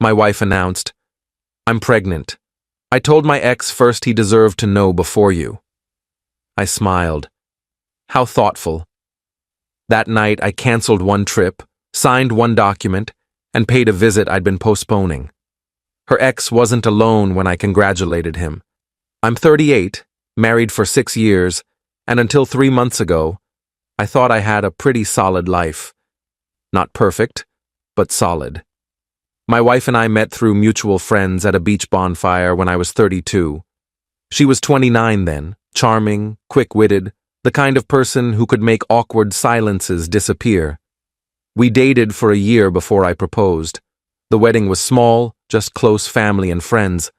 My wife announced, "I'm pregnant. I told my ex first he deserved to know before you." I smiled. How thoughtful. That night, I canceled one trip, signed one document, and paid a visit I'd been postponing. Her ex wasn't alone when I congratulated him. I'm 38, married for 6 years, and until 3 months ago, I thought I had a pretty solid life. Not perfect, but solid. My wife and I met through mutual friends at a beach bonfire when I was 32. She was 29 then, charming, quick-witted, the kind of person who could make awkward silences disappear. We dated for a year before I proposed. The wedding was small, just close family and friends.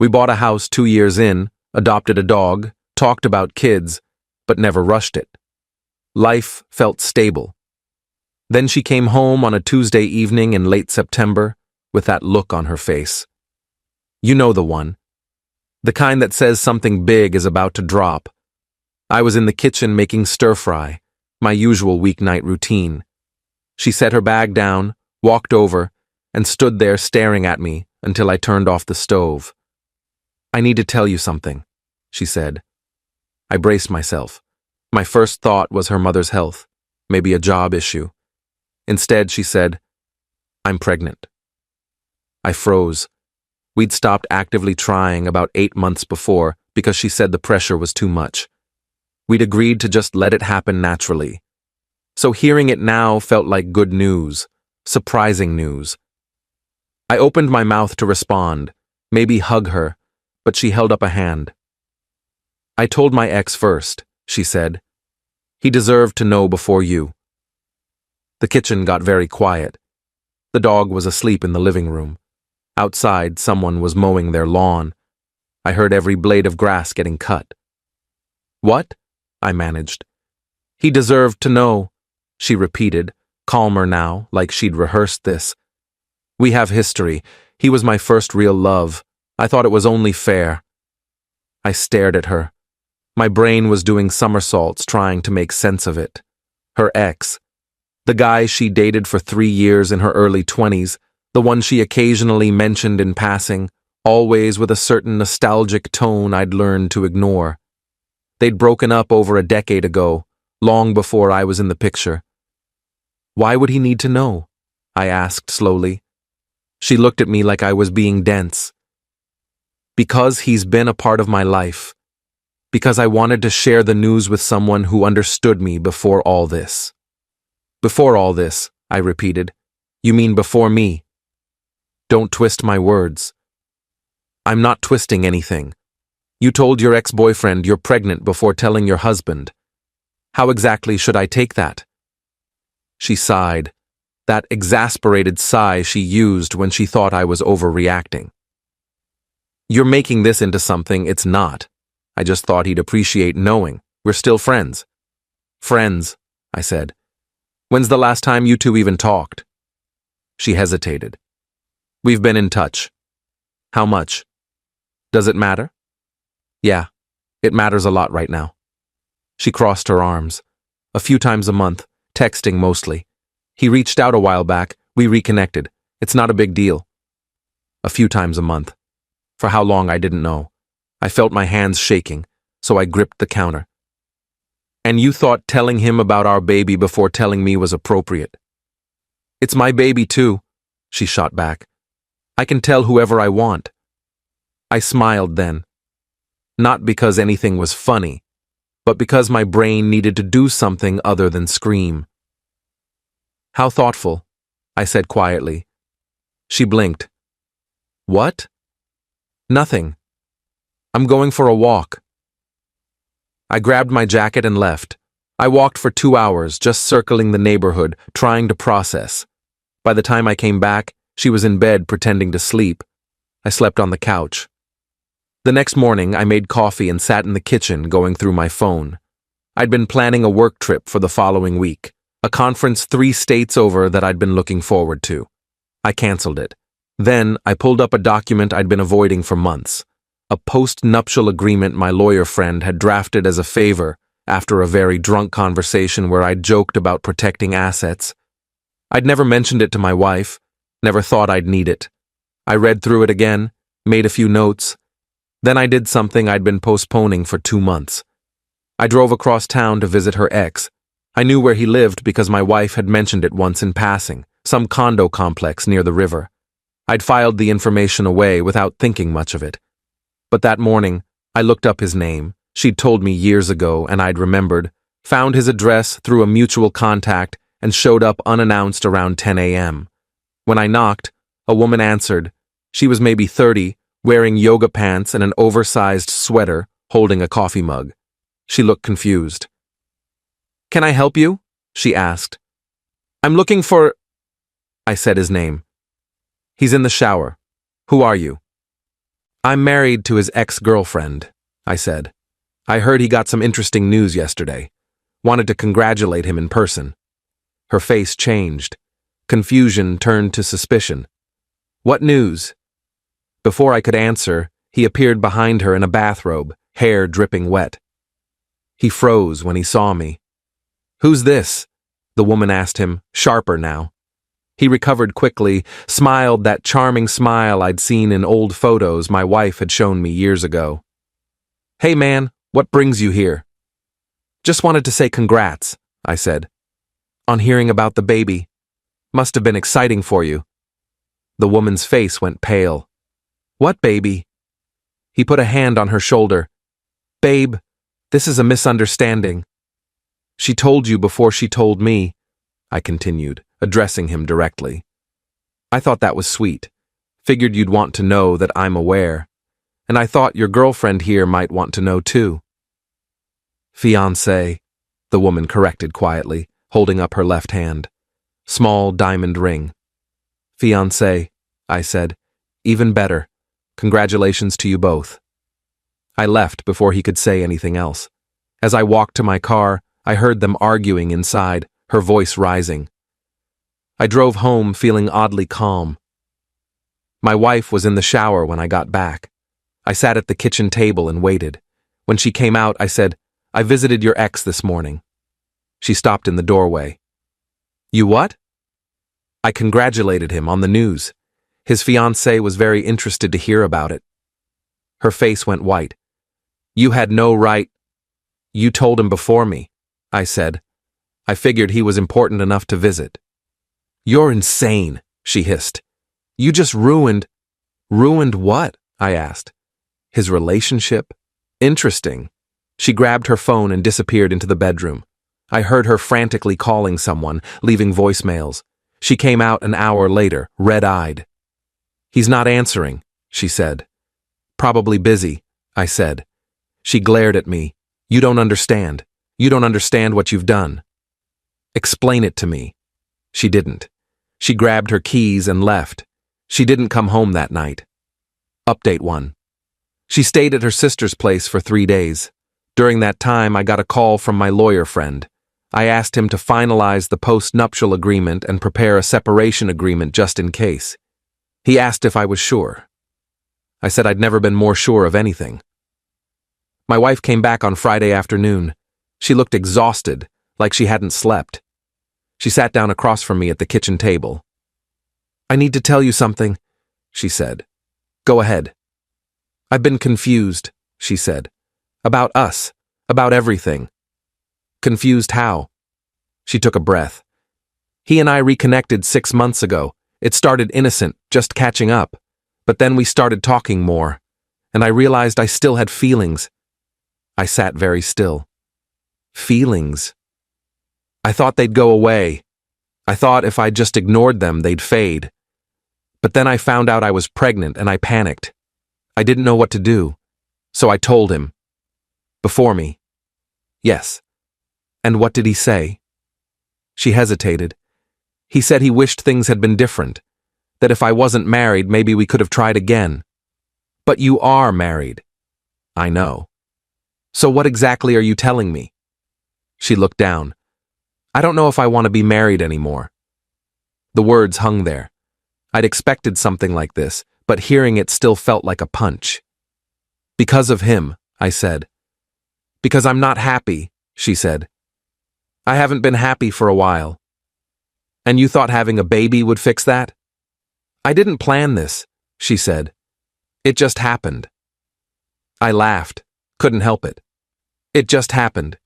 We bought a house 2 years in, adopted a dog, talked about kids, but never rushed it. Life felt stable. Then she came home on a Tuesday evening in late September with that look on her face. You know the one. The kind that says something big is about to drop. I was in the kitchen making stir-fry, my usual weeknight routine. She set her bag down, walked over, and stood there staring at me until I turned off the stove. "I need to tell you something," she said. I braced myself. My first thought was her mother's health, maybe a job issue. Instead, she said, "I'm pregnant." I froze. We'd stopped actively trying about 8 months before because she said the pressure was too much. We'd agreed to just let it happen naturally. So hearing it now felt like good news, surprising news. I opened my mouth to respond, maybe hug her, but she held up a hand. "I told my ex first," she said. "He deserved to know before you." The kitchen got very quiet. The dog was asleep in the living room. Outside, someone was mowing their lawn. I heard every blade of grass getting cut. "What?" I managed. "He deserved to know," she repeated, calmer now, like she'd rehearsed this. "We have history. He was my first real love. I thought it was only fair." I stared at her. My brain was doing somersaults trying to make sense of it. Her ex. The guy she dated for 3 years in her early 20s, the one she occasionally mentioned in passing, always with a certain nostalgic tone I'd learned to ignore. They'd broken up over a decade ago, long before I was in the picture. "Why would he need to know?" I asked slowly. She looked at me like I was being dense. "Because he's been a part of my life. Because I wanted to share the news with someone who understood me before all this." "Before all this," I repeated. "You mean before me?" "Don't twist my words." "I'm not twisting anything. You told your ex-boyfriend you're pregnant before telling your husband. How exactly should I take that?" She sighed, that exasperated sigh she used when she thought I was overreacting. "You're making this into something it's not. I just thought he'd appreciate knowing. We're still friends." "Friends," I said. "When's the last time you two even talked?" She hesitated. "We've been in touch." "How much? Does it matter?" "Yeah, it matters a lot right now." She crossed her arms. "A few times a month, texting mostly. He reached out a while back, we reconnected. It's not a big deal." A few times a month. For how long I didn't know. I felt my hands shaking, so I gripped the counter. "And you thought telling him about our baby before telling me was appropriate?" "It's my baby too," she shot back. "I can tell whoever I want." I smiled then. Not because anything was funny, but because my brain needed to do something other than scream. "How thoughtful," I said quietly. She blinked. "What?" "Nothing. I'm going for a walk." I grabbed my jacket and left. I walked for 2 hours, just circling the neighborhood, trying to process. By the time I came back, she was in bed pretending to sleep. I slept on the couch. The next morning, I made coffee and sat in the kitchen going through my phone. I'd been planning a work trip for the following week, a conference 3 states over that I'd been looking forward to. I canceled it. Then, I pulled up a document I'd been avoiding for months, a post-nuptial agreement my lawyer friend had drafted as a favor after a very drunk conversation where I'd joked about protecting assets. I'd never mentioned it to my wife, never thought I'd need it. I read through it again, made a few notes. Then I did something I'd been postponing for 2 months. I drove across town to visit her ex. I knew where he lived because my wife had mentioned it once in passing, some condo complex near the river. I'd filed the information away without thinking much of it. But that morning, I looked up his name. She'd told me years ago, and I'd remembered, found his address through a mutual contact, and showed up unannounced around 10 a.m. When I knocked, a woman answered. She was maybe 30, wearing yoga pants and an oversized sweater, holding a coffee mug. She looked confused. "Can I help you?" she asked. "I'm looking for—" I said his name. "He's in the shower. Who are you?" "I'm married to his ex-girlfriend," I said. "I heard he got some interesting news yesterday. Wanted to congratulate him in person." Her face changed. Confusion turned to suspicion. "What news?" Before I could answer, he appeared behind her in a bathrobe, hair dripping wet. He froze when he saw me. "Who's this?" the woman asked him, sharper now. He recovered quickly, smiled that charming smile I'd seen in old photos my wife had shown me years ago. "Hey man, what brings you here?" "Just wanted to say congrats," I said. "On hearing about the baby. Must have been exciting for you." The woman's face went pale. "What baby?" He put a hand on her shoulder. "Babe, this is a misunderstanding." "She told you before she told me," I continued, addressing him directly. "I thought that was sweet. Figured you'd want to know that I'm aware. And I thought your girlfriend here might want to know too." "Fiancé," the woman corrected quietly, holding up her left hand. Small diamond ring. "Fiancé," I said. "Even better. Congratulations to you both." I left before he could say anything else. As I walked to my car, I heard them arguing inside, her voice rising. I drove home feeling oddly calm. My wife was in the shower when I got back. I sat at the kitchen table and waited. When she came out, I said, "I visited your ex this morning." She stopped in the doorway. "You what?" I congratulated him on the news. His fiancée was very interested to hear about it. Her face went white. "You had no right—" "You told him before me," I said. "I figured he was important enough to visit." "You're insane," she hissed. "You just ruined—" "Ruined what?" I asked. "His relationship? Interesting." She grabbed her phone and disappeared into the bedroom. I heard her frantically calling someone, leaving voicemails. She came out an hour later, red-eyed. "He's not answering," she said. "Probably busy," I said. She glared at me. "You don't understand. You don't understand what you've done." "Explain it to me." She didn't. She grabbed her keys and left. She didn't come home that night. Update 1. She stayed at her sister's place for 3 days. During that time, I got a call from my lawyer friend. I asked him to finalize the post-nuptial agreement and prepare a separation agreement just in case. He asked if I was sure. I said I'd never been more sure of anything. My wife came back on Friday afternoon. She looked exhausted, like she hadn't slept. She sat down across from me at the kitchen table. "I need to tell you something," she said. "Go ahead." "I've been confused," she said. "About us, about everything." "Confused how?" She took a breath. "He and I reconnected 6 months ago. It started innocent, just catching up. But then we started talking more, and I realized I still had feelings." I sat very still. "Feelings?" "I thought they'd go away. I thought if I just ignored them, they'd fade. But then I found out I was pregnant and I panicked. I didn't know what to do. So I told him. Before me." "Yes. And what did he say?" She hesitated. "He said he wished things had been different. That if I wasn't married, maybe we could have tried again." "But you are married." "I know." "So what exactly are you telling me?" She looked down. "I don't know if I want to be married anymore." The words hung there. I'd expected something like this, but hearing it still felt like a punch. "Because of him," I said. "Because I'm not happy," she said. "I haven't been happy for a while." "And you thought having a baby would fix that?" "I didn't plan this. she said. It just happened. I laughed. Couldn't help it. It just happened.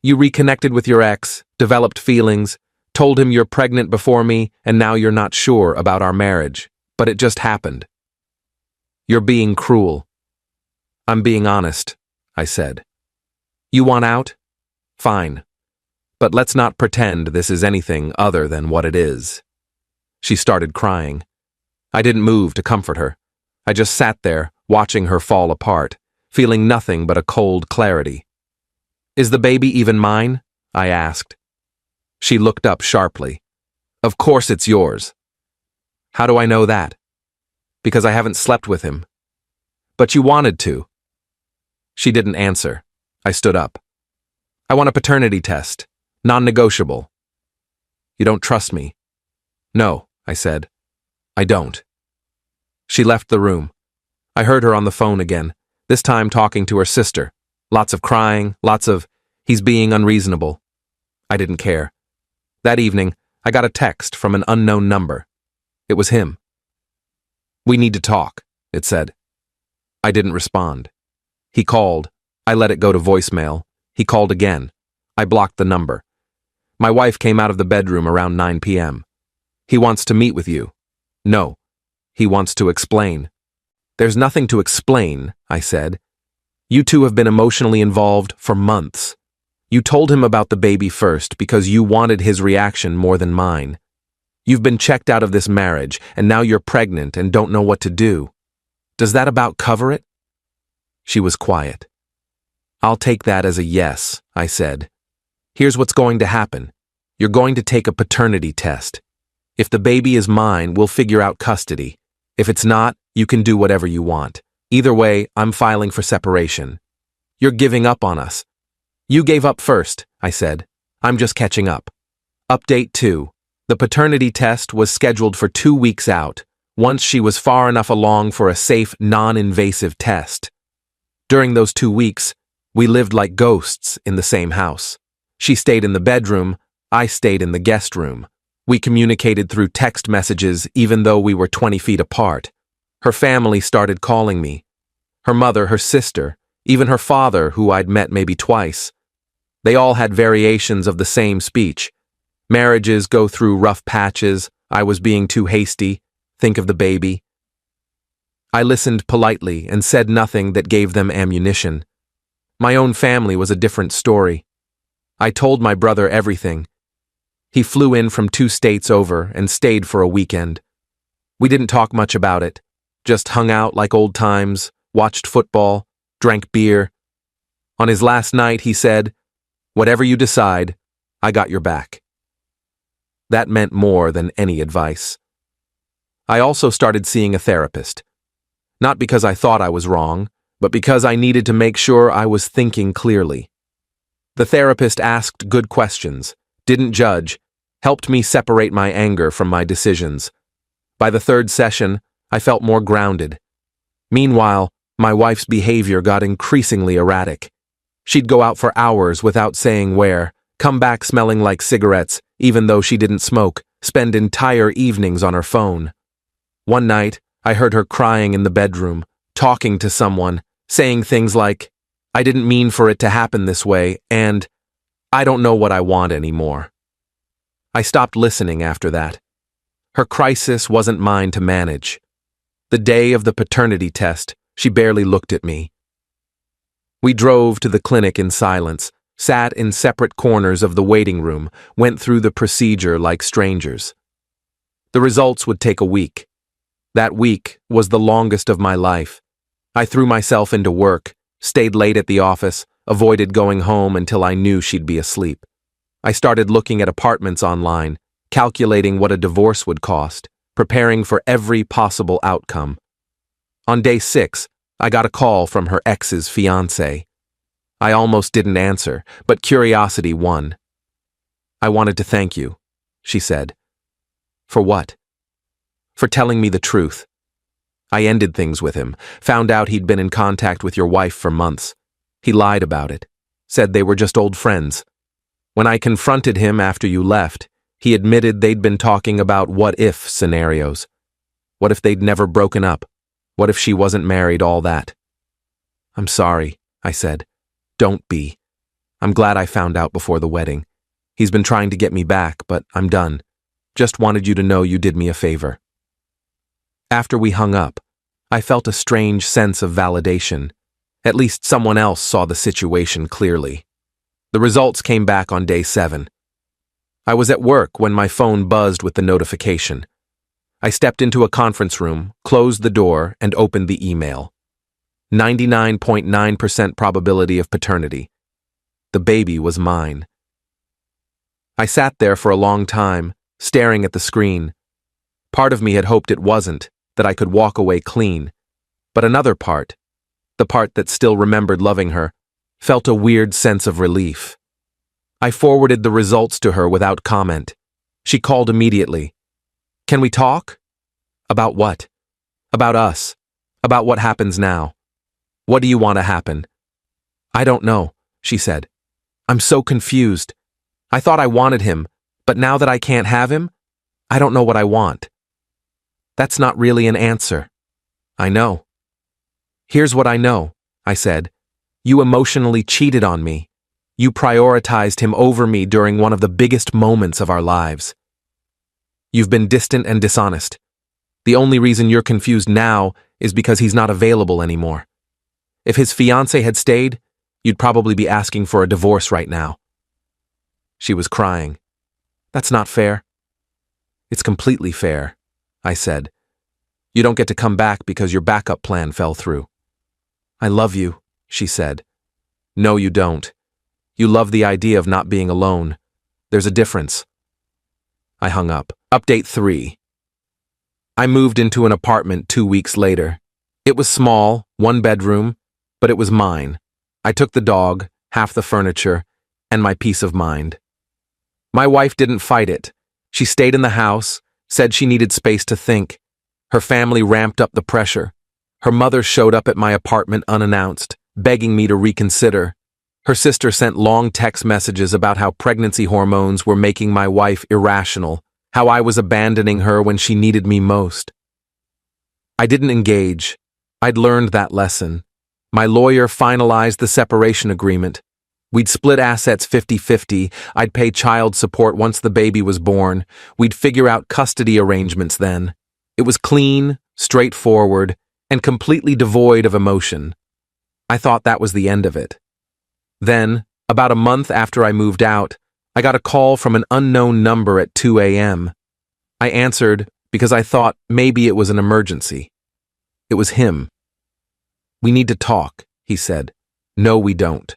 You reconnected with your ex, developed feelings, told him you're pregnant before me, and now you're not sure about our marriage. But it just happened. You're being cruel. I'm being honest, I said. You want out? Fine. But let's not pretend this is anything other than what it is. She started crying. I didn't move to comfort her. I just sat there, watching her fall apart, feeling nothing but a cold clarity. Is the baby even mine? I asked. She looked up sharply. Of course it's yours. How do I know that? Because I haven't slept with him. But you wanted to. She didn't answer. I stood up. I want a paternity test. Non-negotiable. You don't trust me? No, I said. I don't. She left the room. I heard her on the phone again, this time talking to her sister. Lots of crying, lots of, he's being unreasonable. I didn't care. That evening, I got a text from an unknown number. It was him. We need to talk, it said. I didn't respond. He called. I let it go to voicemail. He called again. I blocked the number. My wife came out of the bedroom around 9 p.m. He wants to meet with you. No. He wants to explain. There's nothing to explain, I said. You two have been emotionally involved for months. You told him about the baby first because you wanted his reaction more than mine. You've been checked out of this marriage, and now you're pregnant and don't know what to do. Does that about cover it? She was quiet. I'll take that as a yes, I said. Here's what's going to happen. You're going to take a paternity test. If the baby is mine, we'll figure out custody. If it's not, you can do whatever you want. Either way, I'm filing for separation. You're giving up on us. You gave up first, I said. I'm just catching up. Update 2. The paternity test was scheduled for 2 weeks out, once she was far enough along for a safe, non-invasive test. During those 2 weeks, we lived like ghosts in the same house. She stayed in the bedroom, I stayed in the guest room. We communicated through text messages even though we were 20 feet apart. Her family started calling me. Her mother, her sister, even her father, who I'd met maybe twice. They all had variations of the same speech. Marriages go through rough patches. I was being too hasty. Think of the baby. I listened politely and said nothing that gave them ammunition. My own family was a different story. I told my brother everything. He flew in from 2 states over and stayed for a weekend. We didn't talk much about it, just hung out like old times, watched football, drank beer. On his last night, he said, "Whatever you decide, I got your back." That meant more than any advice. I also started seeing a therapist. Not because I thought I was wrong, but because I needed to make sure I was thinking clearly. The therapist asked good questions, didn't judge, helped me separate my anger from my decisions. By the 3rd session, I felt more grounded. Meanwhile, my wife's behavior got increasingly erratic. She'd go out for hours without saying where, come back smelling like cigarettes, even though she didn't smoke, spend entire evenings on her phone. One night, I heard her crying in the bedroom, talking to someone, saying things like, "I didn't mean for it to happen this way," and "I don't know what I want anymore." I stopped listening after that. Her crisis wasn't mine to manage. The day of the paternity test, she barely looked at me. We drove to the clinic in silence, sat in separate corners of the waiting room, went through the procedure like strangers. The results would take a week. That week was the longest of my life. I threw myself into work, stayed late at the office, avoided going home until I knew she'd be asleep. I started looking at apartments online, calculating what a divorce would cost, preparing for every possible outcome. On day 6, I got a call from her ex's fiancé. I almost didn't answer, but curiosity won. "I wanted to thank you," she said. "For what?" "For telling me the truth. I ended things with him, found out he'd been in contact with your wife for months. He lied about it, said they were just old friends. When I confronted him after you left, he admitted they'd been talking about what-if scenarios. What if they'd never broken up? What if she wasn't married, all that? I'm sorry, I said. Don't be. I'm glad I found out before the wedding. He's been trying to get me back, but I'm done. Just wanted you to know you did me a favor. After we hung up, I felt a strange sense of validation. At least someone else saw the situation clearly. The results came back on day 7. I was at work when my phone buzzed with the notification. I stepped into a conference room, closed the door, and opened the email. 99.9% probability of paternity. The baby was mine. I sat there for a long time, staring at the screen. Part of me had hoped it wasn't, that I could walk away clean. But another part, the part that still remembered loving her, felt a weird sense of relief. I forwarded the results to her without comment. She called immediately. Can we talk? About what? About us. About what happens now. What do you want to happen? I don't know, she said. I'm so confused. I thought I wanted him, but now that I can't have him, I don't know what I want. That's not really an answer. I know. Here's what I know, I said. You emotionally cheated on me. You prioritized him over me during one of the biggest moments of our lives. You've been distant and dishonest. The only reason you're confused now is because he's not available anymore. If his fiancée had stayed, you'd probably be asking for a divorce right now. She was crying. That's not fair. It's completely fair, I said. You don't get to come back because your backup plan fell through. I love you, she said. No, you don't. You love the idea of not being alone. There's a difference. I hung up. Update 3. I moved into an apartment 2 weeks later. It was small, 1 bedroom, but it was mine. I took the dog, half the furniture, and my peace of mind. My wife didn't fight it. She stayed in the house, said she needed space to think. Her family ramped up the pressure. Her mother showed up at my apartment unannounced, begging me to reconsider. Her sister sent long text messages about how pregnancy hormones were making my wife irrational, how I was abandoning her when she needed me most. I didn't engage. I'd learned that lesson. My lawyer finalized the separation agreement. We'd split assets 50-50. I'd pay child support once the baby was born. We'd figure out custody arrangements then. It was clean, straightforward, and completely devoid of emotion. I thought that was the end of it. Then, about a month after I moved out, I got a call from an unknown number at 2 a.m. I answered because I thought maybe it was an emergency. It was him. We need to talk, he said. No, we don't.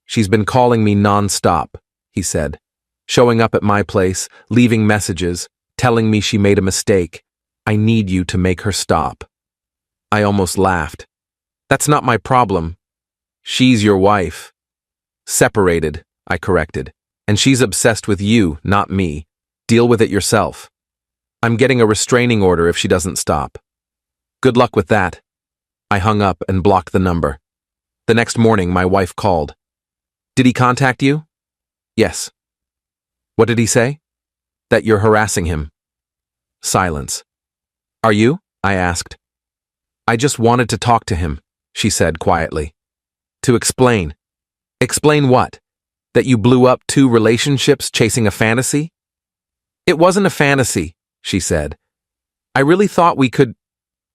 She's been calling me non-stop, he said, showing up at my place, leaving messages, telling me she made a mistake. I need you to make her stop. I almost laughed. That's not my problem. She's your wife. Separated, I corrected. And she's obsessed with you, not me. Deal with it yourself. I'm getting a restraining order if she doesn't stop. Good luck with that. I hung up and blocked the number. The next morning, my wife called. Did he contact you? Yes. What did he say? That you're harassing him. Silence. Are you? I asked. I just wanted to talk to him, she said quietly. To explain. Explain what? That you blew up 2 relationships chasing a fantasy? It wasn't a fantasy, she said. I really thought we could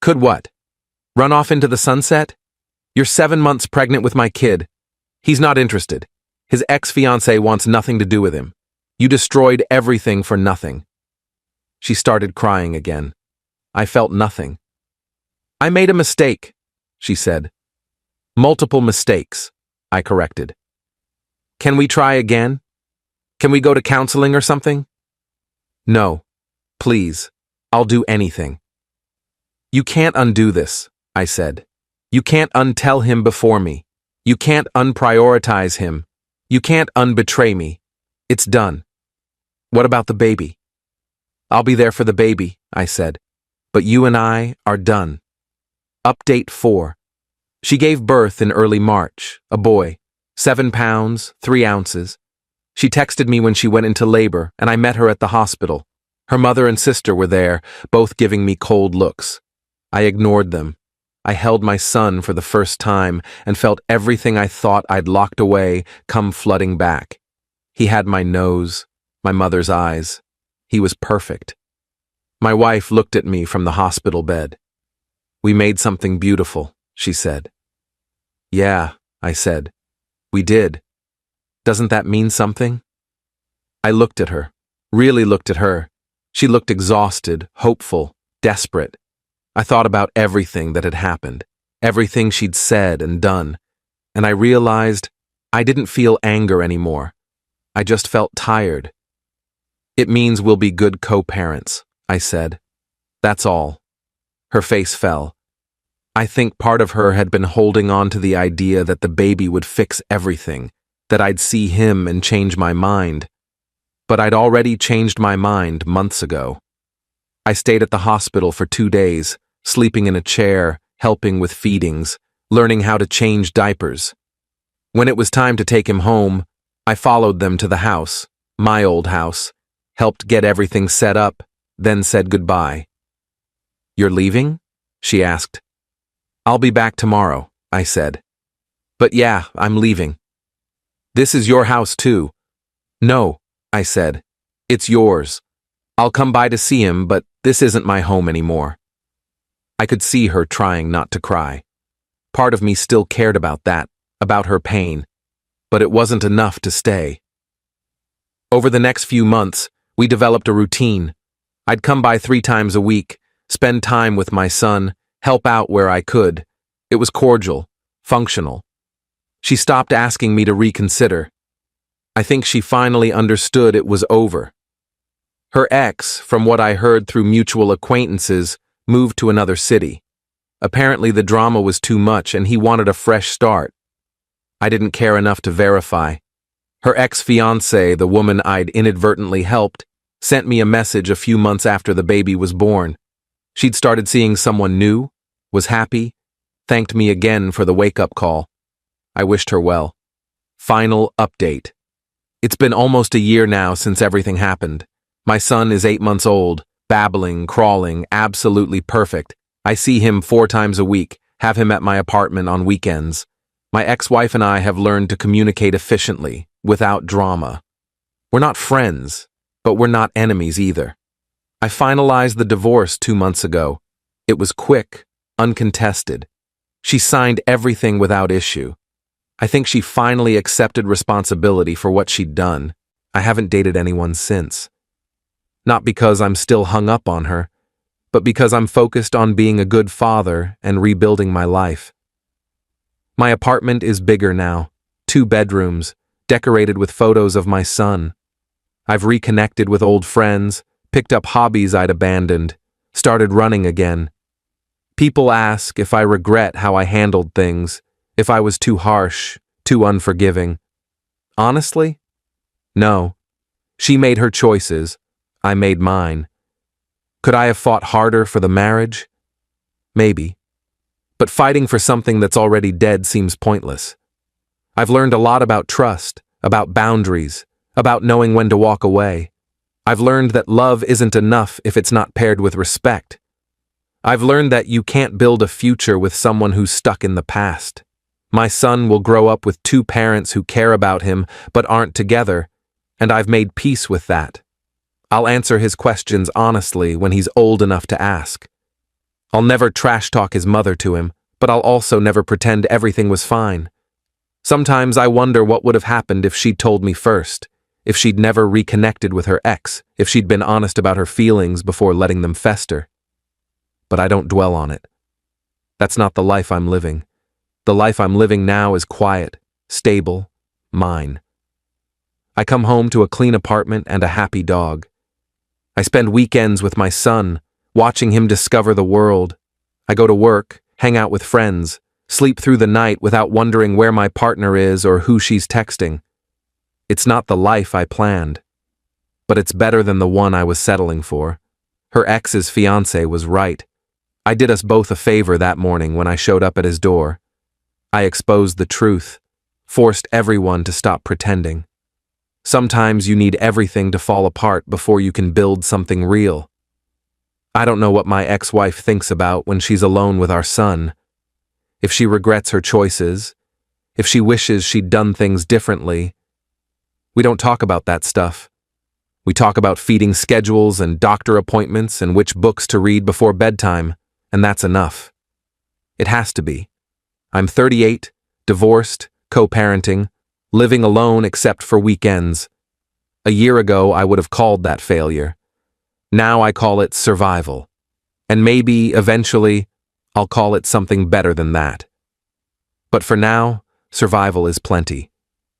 what? Run off into the sunset? You're 7 months pregnant with my kid. He's not interested. His ex-fiancée wants nothing to do with him. You destroyed everything for nothing. She started crying again. I felt nothing. I made a mistake, she said. Multiple mistakes, I corrected. Can we try again? Can we go to counseling or something? No. Please. I'll do anything. You can't undo this, I said. You can't untell him before me. You can't unprioritize him. You can't unbetray me. It's done. What about the baby? I'll be there for the baby, I said. But you and I are done. Update 4. She gave birth in early March, a boy, 7 pounds, 3 ounces. She texted me when she went into labor, and I met her at the hospital. Her mother and sister were there, both giving me cold looks. I ignored them. I held my son for the first time and felt everything I thought I'd locked away come flooding back. He had my nose, my mother's eyes. He was perfect. My wife looked at me from the hospital bed. "We made something beautiful," she said. "Yeah," I said. "We did. Doesn't that mean something?" I looked at her, really looked at her. She looked exhausted, hopeful, desperate. I thought about everything that had happened, everything she'd said and done, and I realized I didn't feel anger anymore. I just felt tired. "It means we'll be good co-parents," I said. "That's all." Her face fell. I think part of her had been holding on to the idea that the baby would fix everything, that I'd see him and change my mind. But I'd already changed my mind months ago. I stayed at the hospital for 2 days, sleeping in a chair, helping with feedings, learning how to change diapers. When it was time to take him home, I followed them to the house, my old house, helped get everything set up, then said goodbye. "You're leaving?" she asked. "I'll be back tomorrow," I said. "But yeah, I'm leaving." "This is your house too." "No," I said. "It's yours. I'll come by to see him, but this isn't my home anymore." I could see her trying not to cry. Part of me still cared about that, about her pain, but it wasn't enough to stay. Over the next few months, we developed a routine. I'd come by 3 times a week, spend time with my son, help out where I could. It was cordial, functional. She stopped asking me to reconsider. I think she finally understood it was over. Her ex, from what I heard through mutual acquaintances, moved to another city. Apparently the drama was too much and he wanted a fresh start. I didn't care enough to verify. Her ex-fiancée, the woman I'd inadvertently helped, sent me a message a few months after the baby was born. She'd started seeing someone new, was happy, thanked me again for the wake-up call. I wished her well. Final update. It's been almost a year now since everything happened. My son is 8 months old, babbling, crawling, absolutely perfect. I see him 4 times a week, have him at my apartment on weekends. My ex-wife and I have learned to communicate efficiently, without drama. We're not friends, but we're not enemies either. I finalized the divorce 2 months ago. It was quick, uncontested. She signed everything without issue. I think she finally accepted responsibility for what she'd done. I haven't dated anyone since. Not because I'm still hung up on her, but because I'm focused on being a good father and rebuilding my life. My apartment is bigger now, 2 bedrooms, decorated with photos of my son. I've reconnected with old friends, picked up hobbies I'd abandoned, started running again. People ask if I regret how I handled things, if I was too harsh, too unforgiving. Honestly, no. She made her choices. I made mine. Could I have fought harder for the marriage? Maybe. But fighting for something that's already dead seems pointless. I've learned a lot about trust, about boundaries, about knowing when to walk away. I've learned that love isn't enough if it's not paired with respect. I've learned that you can't build a future with someone who's stuck in the past. My son will grow up with 2 parents who care about him but aren't together, and I've made peace with that. I'll answer his questions honestly when he's old enough to ask. I'll never trash talk his mother to him, but I'll also never pretend everything was fine. Sometimes I wonder what would have happened if she'd told me first, if she'd never reconnected with her ex, if she'd been honest about her feelings before letting them fester. But I don't dwell on it. That's not the life I'm living. The life I'm living now is quiet, stable, mine. I come home to a clean apartment and a happy dog. I spend weekends with my son, watching him discover the world. I go to work, hang out with friends, sleep through the night without wondering where my partner is or who she's texting. It's not the life I planned, but it's better than the one I was settling for. Her ex's fiancé was right. I did us both a favor that morning when I showed up at his door. I exposed the truth, forced everyone to stop pretending. Sometimes you need everything to fall apart before you can build something real. I don't know what my ex-wife thinks about when she's alone with our son. If she regrets her choices, if she wishes she'd done things differently. We don't talk about that stuff. We talk about feeding schedules and doctor appointments and which books to read before bedtime, and that's enough. It has to be. I'm 38, divorced, co-parenting, living alone except for weekends. A year ago, I would have called that failure. Now I call it survival. And maybe, eventually, I'll call it something better than that. But for now, survival is plenty.